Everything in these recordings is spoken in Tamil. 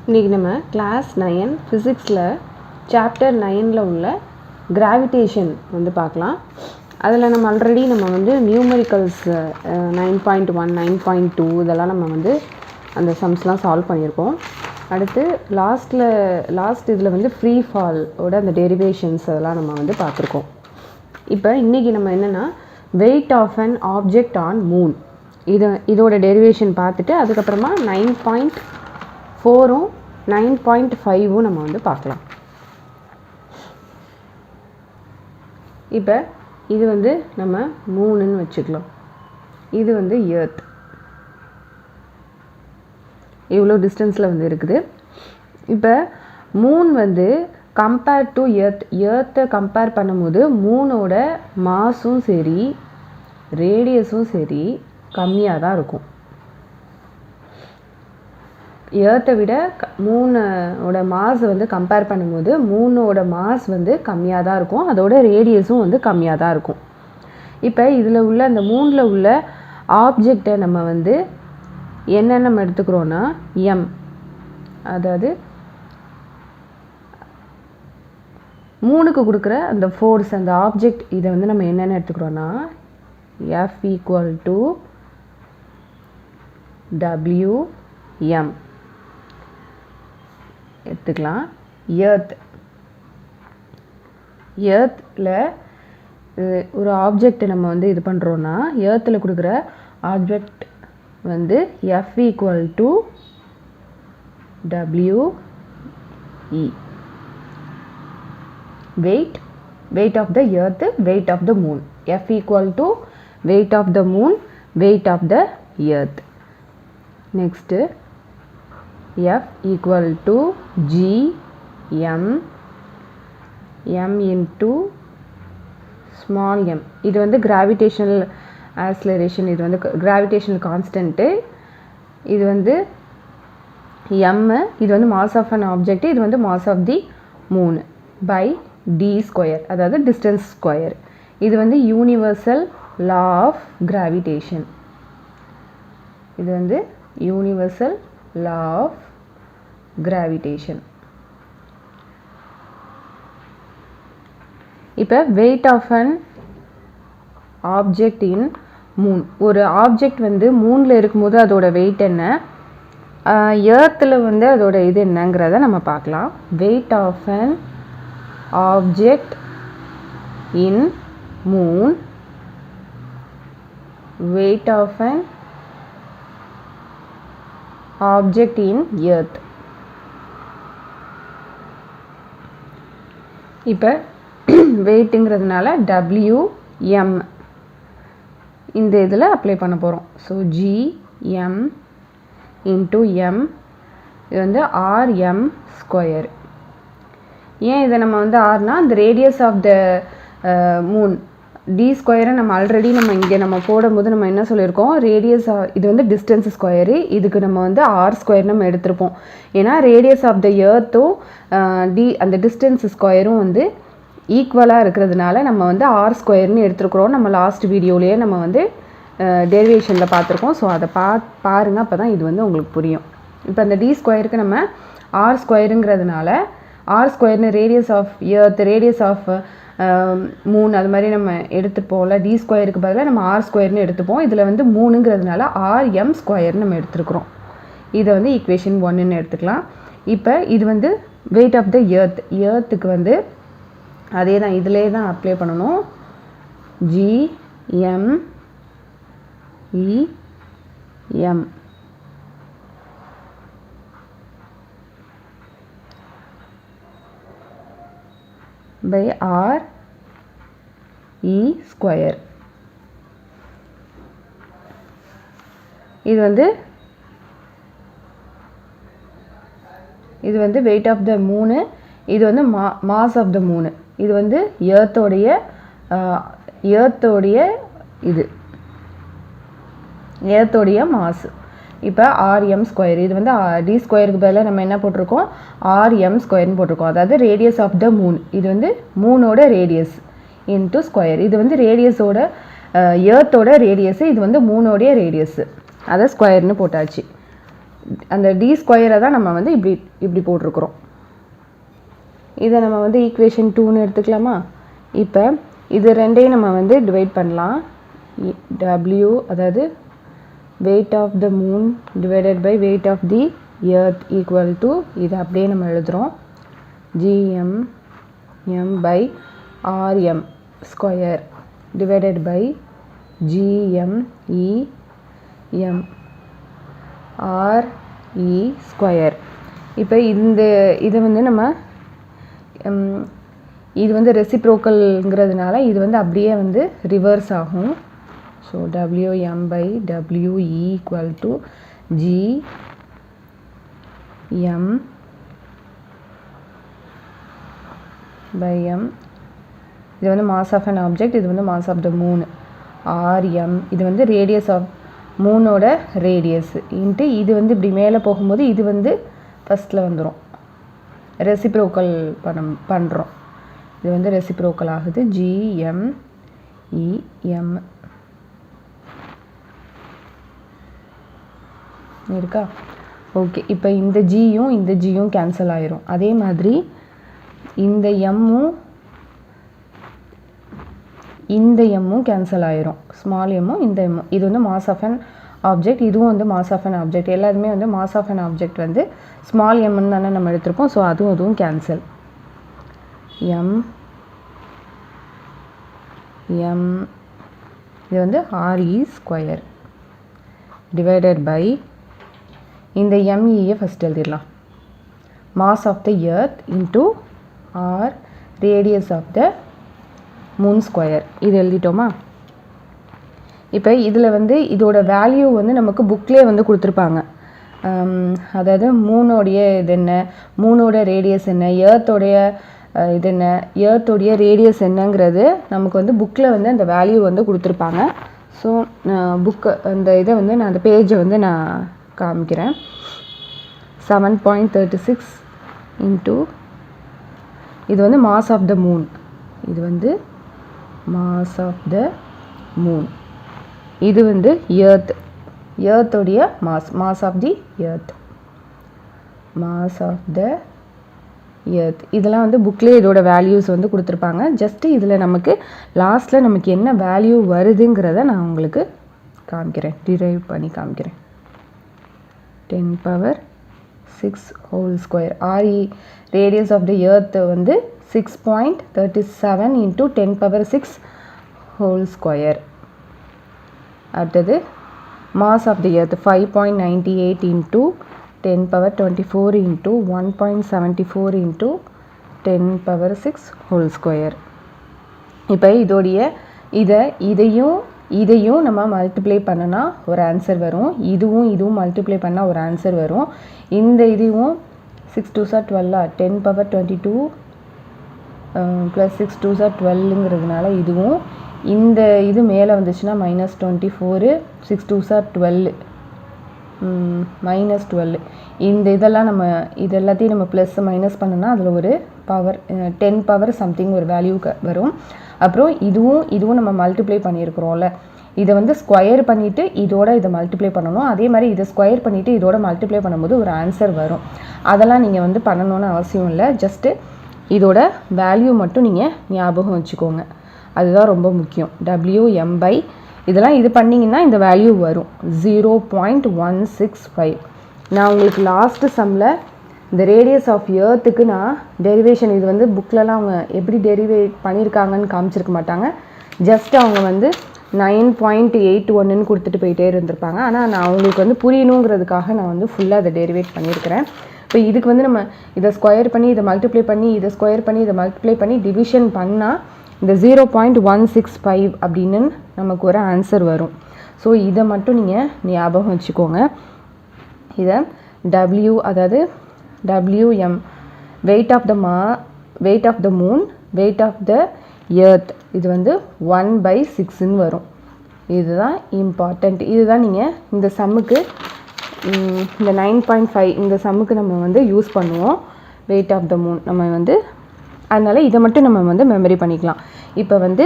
இன்றைக்கி நம்ம கிளாஸ் 9 ஃபிசிக்ஸில் சாப்டர் 9ல் உள்ள கிராவிடேஷன் வந்து பார்க்கலாம். அதில் நம்ம ஆல்ரெடி நியூமெரிக்கல்ஸ் 9.1 9.2 இதெல்லாம் நம்ம வந்து அந்த சம்ஸ்லாம் சால்வ் பண்ணியிருக்கோம். அடுத்து லாஸ்ட் இதில் வந்து ஃப்ரீ ஃபாலோட அந்த டெரிவேஷன்ஸ் அதெல்லாம் நம்ம வந்து பார்த்துருக்கோம். இப்போ இன்றைக்கி நம்ம என்னென்னா weight of an object on moon இதோட டெரிவேஷன் பார்த்துட்டு அதுக்கப்புறமா 9.4ம் 9.5ம் நம்ம வந்து பார்க்கலாம். இப்போ இது வந்து நம்ம மூணுன்னு வச்சுக்கலாம். இது வந்து எர்த் இவ்வளோ டிஸ்டன்ஸில் வந்து இருக்குது. இப்போ மூன் வந்து கம்பேர் டு எர்த்தை கம்பேர் பண்ணும்போது மூனோட மாஸும் சரி ரேடியஸும் சரி கம்மியாக தான் இருக்கும். எர்த்தை விட மூனோட மாஸ் வந்து கம்பேர் பண்ணும்போது மூனோட மாஸ் வந்து கம்மியாக தான் இருக்கும், அதோட ரேடியஸும் வந்து கம்மியாக தான் இருக்கும். இப்போ இதில் உள்ள அந்த மூனில் உள்ள ஆப்ஜெக்டை நம்ம வந்து என்னென்ன நம்ம எடுத்துக்கிறோன்னா எம், அதாவது மூணுக்கு கொடுக்குற அந்த ஃபோர்ஸ் அந்த ஆப்ஜெக்ட் இதை வந்து நம்ம என்னென்ன எடுத்துக்கிறோன்னா F = WM எடுத்துக்கலாம். எர்த்தில் ஒரு ஆப்ஜெக்ட் நம்ம வந்து இது பண்ணுறோன்னா எர்த்தில் கொடுக்குற ஆப்ஜெக்ட் வந்து F = WE. weight of the earth, weight of the moon. F = weight of the moon, weight of the earth. Next F = Gm, m into small m. இது வந்து கிராவிடேஷனல் ஆக்சிலரேஷன், இது வந்து கிராவிடேஷனல் கான்ஸ்டன்ட்டு. இது வந்து m, இது வந்து மாஸ் ஆஃப் அன் ஆப்ஜெக்ட், இது வந்து mass of the moon by d², அதாவது டிஸ்டன்ஸ் ஸ்கொயர். இது வந்து யூனிவர்சல் லா ஆஃப் கிராவிடேஷன். இது வந்து யூனிவர்சல் லா ஆஃப் கிராவிடேஷன். இப்போ weight of an object in moon, ஒரு ஆப்ஜெக்ட் வந்து மூனில் இருக்கும்போது அதோட வெயிட் என்ன, எர்த்தில் வந்து அதோட இது என்னங்கிறத நம்ம பார்க்கலாம். Weight of an object in moon, weight of an object in earth. இப்போ வெயிட்டுங்கிறதுனால WM இந்த இதில் அப்ளை பண்ண போகிறோம். ஸோ GM × M, இது வந்து RM². ஏன் இதை நம்ம வந்து ஆர்னா அந்த radius of the Moon d² நம்ம ஆல்ரெடி இங்கே போடும்போது நம்ம என்ன சொல்லியிருக்கோம், ரேடியஸ் இது வந்து டிஸ்டன்ஸ் ஸ்கொயரு, இதுக்கு நம்ம வந்து r² நம்ம எடுத்திருப்போம். ஏன்னா ரேடியஸ் ஆஃப் த எர்த்தும் அந்த டிஸ்டன்ஸ் ஸ்கொயரும் வந்து ஈக்குவலாக இருக்கிறதுனால நம்ம வந்து r² எடுத்துருக்குறோம். நம்ம லாஸ்ட் வீடியோலேயே நம்ம வந்து டெரிவேஷனில் பார்த்துருக்கோம். ஸோ அதை பாருங்கள், அப்போ தான் இது வந்து உங்களுக்கு புரியும். இப்போ அந்த d² நம்ம r²ங்கிறதுனால r² radius of earth, radius of moon அது மாதிரி நம்ம எடுத்துப்போம்ல, d² பதிலாக நம்ம r² எடுத்துப்போம். இதில் வந்து மூணுங்கிறதுனால RM² நம்ம எடுத்துருக்குறோம். இதை வந்து ஈக்குவேஷன் 1ன்னு எடுத்துக்கலாம். இப்போ இது வந்து வெயிட் ஆஃப் த எர்த்துக்கு வந்து அதே தான், இதிலே தான் அப்ளை பண்ணணும். GMEM by RE². இது வந்து வெயிட் ஆஃப் த மூணு, இது வந்து மாஸ் ஆஃப் த மூணு. இது வந்து எர்த்தோடைய மாஸ். இப்போ RM², இது வந்து d² பதிலாக நம்ம என்ன போட்டிருக்கோம், RM² போட்டிருக்கோம். அதாவது ரேடியஸ் ஆஃப் த மூன், இது வந்து மூனோட ரேடியஸ் இன்ட்டு ஸ்கொயர். இது வந்து ரேடியஸோட எர்த்தோட ரேடியஸு, இது வந்து மூனோடைய ரேடியஸு, அதை ஸ்கொயர்னு போட்டாச்சு. அந்த டி ஸ்கொயரை தான் நம்ம வந்து இப்படி போட்டிருக்கிறோம். இதை நம்ம வந்து ஈக்குவேஷன் 2ன்னு எடுத்துக்கலாமா? இப்போ இது ரெண்டையும் நம்ம வந்து டிவைட் பண்ணலாம். W அதாவது weight of the moon divided by weight of the earth equal to இது அப்படியே நம்ம எழுதுகிறோம் GM by RM square divided by GM RE square. இப்போ இது வந்து நம்ம இது வந்து ரெசிப்ரோக்கல்ங்கிறதுனால இது வந்து அப்படியே வந்து ரிவர்ஸ் ஆகும். So WM by WE equal to GM by M. இது வந்து மாஸ் ஆஃப் அன் ஆப்ஜெக்ட், இது வந்து mass of the moon. RM இது வந்து ரேடியஸ் ஆஃப் மூனோட ரேடியஸ் இன்ட்டு இது வந்து இப்படி மேலே போகும்போது இது வந்து ஃபஸ்ட்டில் வந்துடும். ரெசிப்ரோக்கல் பண்ணுறோம். இது வந்து ரெசிப்ரோக்கல் ஆகுது. GMEM இருக்கா? ஓகே. இப்போ இந்த ஜியும் கேன்சல் ஆயிரும். அதே மாதிரி இந்த எம்மும் கேன்சல் ஆயிரும். ஸ்மால் எம்மும் இந்த எம்மும். இது வந்து மாஸ் ஆஃப் அன் ஆப்ஜெக்ட், இதுவும் வந்து மாஸ் ஆஃப் அன் ஆப்ஜெக்ட். எல்லாருமே வந்து மாஸ் ஆஃப் அன் ஆப்ஜெக்ட் வந்து ஸ்மால் எம்னு தானே நம்ம எடுத்திருப்போம். ஸோ அதுவும் கேன்சல். எம் இது வந்து RE ஸ்கொயர் டிவைடட் பை இந்த MEயை ஃபஸ்ட் எழுதிடலாம். Mass of the earth into R radius of the moon square. இது எழுதிட்டோமா? இப்போ இதில் வந்து இதோட வேல்யூ வந்து நமக்கு புக்லேயே வந்து கொடுத்துருப்பாங்க. அதாவது மூணோடைய இது என்ன, மூணோட ரேடியஸ் என்ன, எர்த்தோடைய இது என்ன, எர்த்தோடைய ரேடியஸ் என்னங்கிறது நமக்கு வந்து புக்கில் வந்து அந்த வேல்யூ வந்து கொடுத்துருப்பாங்க. ஸோ அந்த இதை வந்து நான் அந்த பேஜை வந்து நான் காமிக்கிறேன். 7.36 இன்ட்டு இது வந்து மாஸ் ஆஃப் த மூன். இது வந்து மாஸ் ஆஃப் த மூன். இது வந்து எர்த்தோடைய மாஸ் ஆஃப் தி எர்த். இதெல்லாம் வந்து புக்லேயே இதோட வேல்யூஸ் வந்து கொடுத்துருப்பாங்க. ஜஸ்ட்டு இதில் நமக்கு லாஸ்ட்டில் நமக்கு என்ன வேல்யூ வருதுங்கிறத நான் உங்களுக்கு காமிக்கிறேன், டிரைவ் பண்ணி காமிக்கிறேன். 10⁻6 whole square. RE radius of the earth வந்து 6.37 இன்ட்டு 10⁻6 ஹோல் ஸ்கொயர். அடுத்தது mass of the earth 5.98 into 10⁻24 into 1.74 into 10⁻6 whole square. இப்போ இதையும் நம்ம மல்டிப்ளை பண்ணனா ஒரு ஆன்சர் வரும். இதுவும் மல்டிப்ளை பண்ணால் ஒரு ஆன்சர் வரும். இந்த இதுவும் 6 2s are 12 10⁻22 + 6 2s are 12ங்கிறதுனால இதுவும் இந்த இது மேலே வந்துச்சுன்னா -24 6 2s are 12 -12. இந்த இது எல்லாத்தையும் நம்ம ப்ளஸ் மைனஸ் பண்ணோன்னா அதில் ஒரு பவர் 10 பவர் சம்திங் ஒரு வேல்யூ வரும். அப்புறம் இதுவும் நம்ம மல்டிப்ளை பண்ணியிருக்கிறோம்ல, இதை வந்து ஸ்கொயர் பண்ணிவிட்டு இதை மல்டிப்ளை பண்ணணும். அதே மாதிரி இதை ஸ்கொயர் பண்ணிவிட்டு இதோட மல்டிப்ளை பண்ணும்போது ஒரு ஆன்சர் வரும். அதெல்லாம் நீங்கள் வந்து பண்ணணுன்னு அவசியம் இல்லை. ஜஸ்ட்டு இதோட வேல்யூ மட்டும் நீங்கள் ஞாபகம் வச்சுக்கோங்க. அதுதான் ரொம்ப முக்கியம். WM by இதெல்லாம் இது பண்ணிங்கன்னா இந்த வேல்யூ வரும் 0.165. நான் உங்களுக்கு லாஸ்ட்டு சம்மில் இந்த ரேடியஸ் ஆஃப் எர்த்துக்கு நான் டெரிவேஷன் இது வந்து புக்கிலலாம் அவங்க எப்படி டெரிவேட் பண்ணியிருக்காங்கன்னு காமிச்சிருக்க மாட்டாங்க. ஜஸ்ட் அவங்க வந்து 9.81ன்னு கொடுத்துட்டு போயிட்டே இருந்திருப்பாங்க. ஆனால் நான் அவங்களுக்கு வந்து புரியணுங்கிறதுக்காக நான் வந்து ஃபுல்லாக அதை டெரிவேட் பண்ணியிருக்கிறேன். இப்போ இதுக்கு வந்து நம்ம இதை ஸ்கொயர் பண்ணி இதை மல்டிப்ளை பண்ணி இதை ஸ்கொயர் பண்ணி இதை மல்டிப்ளை பண்ணி டிவிஷன் பண்ணால் இந்த 0.165 அப்படின்னு நமக்கு ஒரு ஆன்சர் வரும். ஸோ இதை மட்டும் நீங்கள் ஞாபகம் வச்சுக்கோங்க. இதை அதாவது WM weight of the moon weight of the earth இது வந்து 1/6ன்னு வரும். இதுதான் இம்பார்ட்டண்ட். இதுதான் நீங்கள் இந்த சம்முக்கு இந்த 9.5 இந்த சம்முக்கு நம்ம வந்து யூஸ் பண்ணுவோம். வெயிட் ஆஃப் த மூன் நம்ம வந்து அதனால் இதை மட்டும் நம்ம வந்து மெமரி பண்ணிக்கலாம். இப்போ வந்து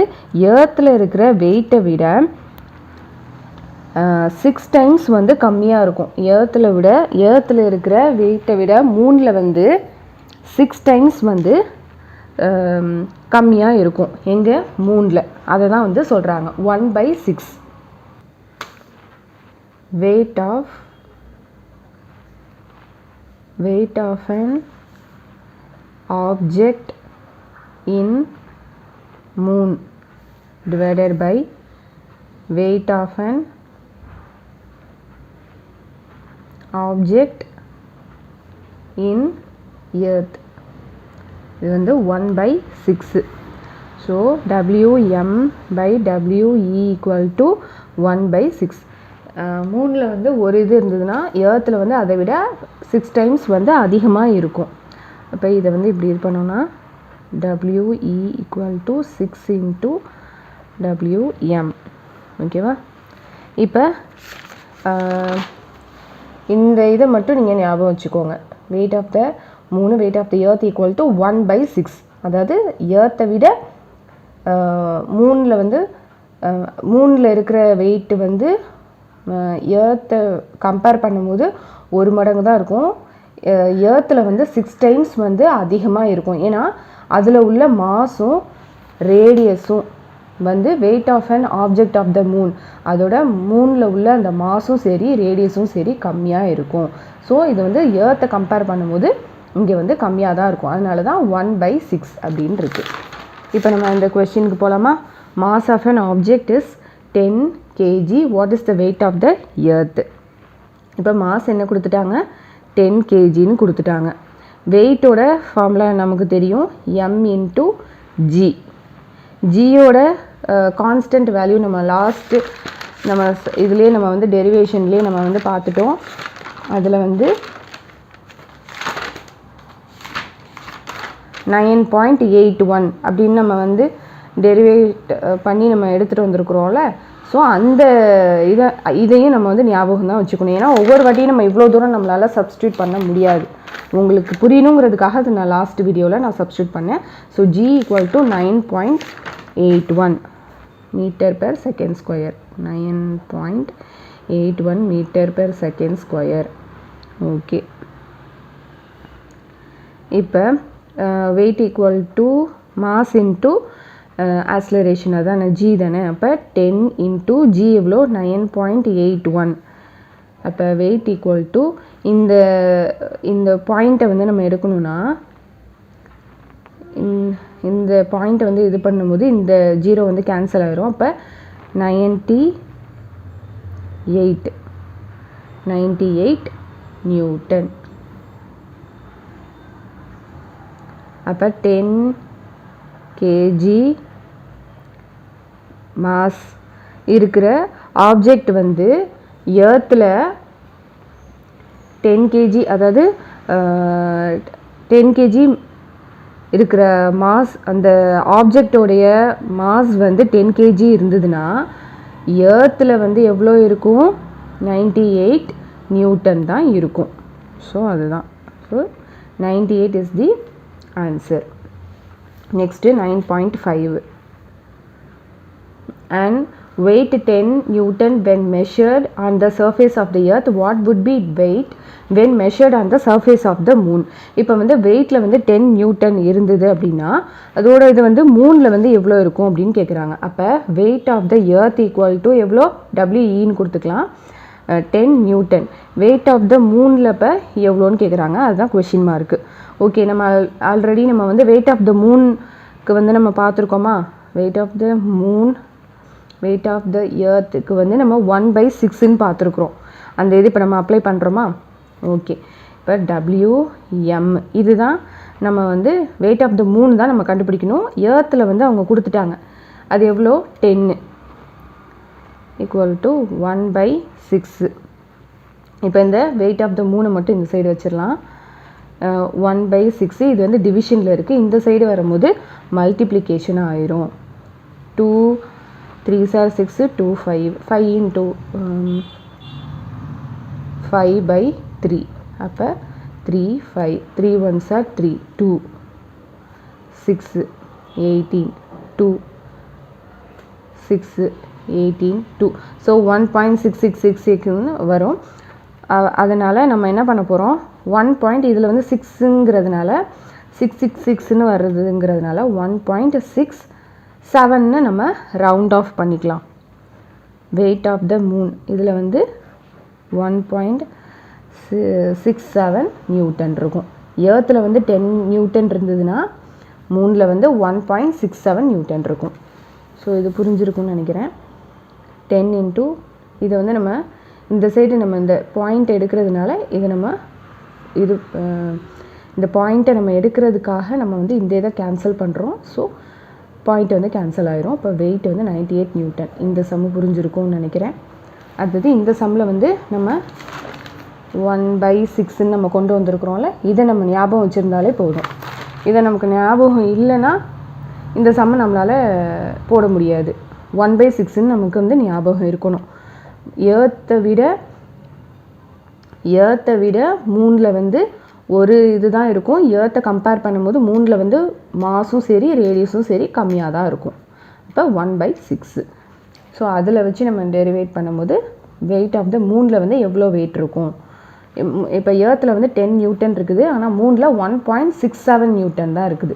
எர்த்தில் இருக்கிற வெயிட்டை விட 6 டைம்ஸ் வந்து கம்மியாக இருக்கும். எர்த்தில் இருக்கிற வெயிட்டை விட மூணில் வந்து 6 டைம்ஸ் வந்து கம்மியாக இருக்கும். எங்கே? மூணில். அதை தான் வந்து சொல்கிறாங்க 1/6. weight of an object in moon divided by weight of an object in earth. இது வந்து 1/6. So WM/WE = 1/6. மூணில் வந்து ஒரு இது இருந்ததுன்னா எர்த்தில் வந்து அதை விட 6 டைம்ஸ் வந்து அதிகமாக இருக்கும். அப்போ இதை வந்து இப்படி இது பண்ணோன்னா WE = 6 × WM. ஓகேவா? இப்போ இந்த இதை மட்டும் நீங்கள் ஞாபகம் வச்சுக்கோங்க. weight of the moon, weight of the earth = 1/6. அதாவது எர்த்தை விட மூணில் இருக்கிற வெயிட்டு வந்து எர்த்தை கம்பேர் பண்ணும்போது 1 மடங்கு தான் இருக்கும். எர்த்தில் வந்து 6 டைம்ஸ் வந்து அதிகமாக இருக்கும். ஏன்னா அதில் உள்ள மாஸும் ரேடியஸும் வந்து weight of an object of the moon, அதோட மூணில் உள்ள அந்த மாஸும் சரி ரேடியஸும் சரி கம்மியாக இருக்கும். ஸோ இது வந்து எர்த்தை கம்பேர் பண்ணும்போது இங்கே வந்து கம்மியாக தான் இருக்கும். அதனால தான் 1/6 அப்படின்னு இருக்குது. இப்போ நம்ம இந்த கொஸ்டினுக்கு போகலாமா? Mass of an object is 10 kg. What is the weight of the earth? இப்போ மாஸ் என்ன கொடுத்துட்டாங்க? 10 kgன்னு கொடுத்துட்டாங்க. வெயிட்டோட ஃபார்முலா நமக்கு தெரியும், m × g. ஜியோட கான்ஸ்டன்ட் வேல்யூ நம்ம இதுலேயே நம்ம வந்து டெரிவேஷன்லேயே நம்ம வந்து பார்த்துட்டோம். அதில் வந்து 9.81 அப்படின்னு நம்ம வந்து டெரிவேட் பண்ணி நம்ம எடுத்துகிட்டு வந்திருக்கிறோம்ல. ஸோ அந்த இதையும் நம்ம வந்து ஞாபகம் தான் வச்சுக்கணும். ஏன்னா ஒவ்வொரு வாட்டியும் நம்ம இவ்வளோ தூரம் நம்மளால் சப்ஸ்டியூட் பண்ண முடியாது. உங்களுக்கு புரியணுங்கிறதுக்காக அது நான் லாஸ்ட் வீடியோவில் நான் சப்ஸ்டியூட் பண்ணேன். So G = 9.81 m/s². 9.81 m/s². Okay. இப்போ weight = mass × acceleration, அதான் G தானே. அப்போ 10 × G எவ்வளோ? 9.81. அப்போ weight = இந்த பாயிண்ட்டை வந்து நம்ம எடுக்கணும்னா இந்த பாயிண்ட்டை வந்து இது பண்ணும்போது இந்த 0 வந்து கேன்சல் ஆகிரும். அப்போ 98 நியூட்டன். அப்போ 10 kg மாஸ் இருக்கிற ஆப்ஜெக்ட் வந்து எர்த்தில் 10 kg, அதாவது 10 kg இருக்கிற மாஸ், அந்த ஆப்ஜெக்டோடைய மாஸ் வந்து 10 kg இருந்ததுன்னா எர்த்தில் வந்து எவ்வளோ இருக்கும்? 98 நியூட்டன் தான் இருக்கும். ஸோ அதுதான். So 98 is the answer. Next 9.5. and weight 10 Newton when measured on the surface of the earth, what would be weight when measured on the surface of the moon? இப்போ வந்து வெயிட்டில் வந்து 10 நியூட்டன் இருந்தது அப்படின்னா அதோட இது வந்து மூணில் வந்து எவ்வளோ இருக்கும் அப்படின்னு கேட்குறாங்க. அப்போ weight of the earth = எவ்வளோ? WEன்னு கொடுத்துக்கலாம். 10 நியூட்டன். weight of the moonல இப்போ எவ்வளோன்னு கேட்குறாங்க. அதுதான் கொஷின் மார்க்கு. ஓகே, நம்ம ஆல்ரெடி நம்ம வந்து weight of the moonக்கு வந்து நம்ம பார்த்துருக்கோமா? weight of the moon, weight of the earthக்கு வந்து நம்ம 1/6ன்னு பார்த்துருக்குறோம். அந்த இது இப்போ நம்ம அப்ளை பண்ணுறோமா? ஓகே. இப்போ WM இதுதான் நம்ம வந்து weight of the moon தான் நம்ம கண்டுபிடிக்கணும். எர்த்தில் வந்து அவங்க கொடுத்துட்டாங்க. அது எவ்வளோ? 10 = 1/6. இப்போ இந்த weight of the moon மட்டும் இந்த சைடு வச்சிடலாம். 1/6 இது வந்து டிவிஷனில் இருக்குது. இந்த சைடு வரும்போது மல்டிப்ளிகேஷன் ஆயிரும். 2 3s are 6, 2 5 5 × 5/3. அப்போ 3 5 3 1s are 3 2 6 18 2 6 18 2. ஸோ 1.6666ன்னு வரும். அதனால் நம்ம என்ன பண்ண போகிறோம், 1 இதில் வந்து 6ங்கிறதுனால 666ன்னு வருதுங்கிறதுனால 1.67ன்னு நம்ம ரவுண்ட் ஆஃப் பண்ணிக்கலாம். வெயிட் ஆஃப் த மூன் இதில் வந்து 1.67 நியூட்டன் இருக்கும். எர்த்தில் வந்து 10 நியூட்டன் இருந்ததுன்னா மூனில் வந்து 1.67 நியூட்டன் இருக்கும். ஸோ இது புரிஞ்சிருக்கும்னு நினைக்கிறேன். 10 இன்ட்டு இதை வந்து நம்ம இந்த சைடு நம்ம இந்த பாயிண்ட் எடுக்கிறதுனால இதை நம்ம இந்த பாயிண்ட்டை நம்ம எடுக்கிறதுக்காக நம்ம வந்து இந்த இதை கேன்சல் பண்ணுறோம். ஸோ பாயிண்ட் வந்து கேன்சல் ஆயிரும். இப்போ வெயிட் வந்து 98 நியூட்டன். இந்த சம்மு புரிஞ்சிருக்கும்னு நினைக்கிறேன். அடுத்தது இந்த சம்மில் வந்து நம்ம 1/6ன்னு நம்ம கொண்டு வந்திருக்கிறோம்ல, இதை நம்ம ஞாபகம் வச்சுருந்தாலே போதும். இதை நமக்கு ஞாபகம் இல்லைன்னா இந்த சம்மை நம்மளால் போட முடியாது. 1/6ன்னு நமக்கு வந்து ஞாபகம் இருக்கணும். ஏர்த்தை விட மூனில் வந்து ஒரு இது தான் இருக்கும். ஏர்த்தை கம்பேர் பண்ணும்போது மூனில் வந்து மாஸும் சரி ரேடியஸும் சரி கம்மியாக தான் இருக்கும். இப்போ 1/6. ஸோ அதில் வச்சு நம்ம டெரிவேட் பண்ணும்போது வெயிட் ஆஃப் த மூனில் வந்து எவ்வளோ வெயிட் இருக்கும். இப்போ ஏர்த்தில் வந்து 10 நியூட்டன் இருக்குது, ஆனால் மூனில் 1.67 நியூட்டன் தான் இருக்குது.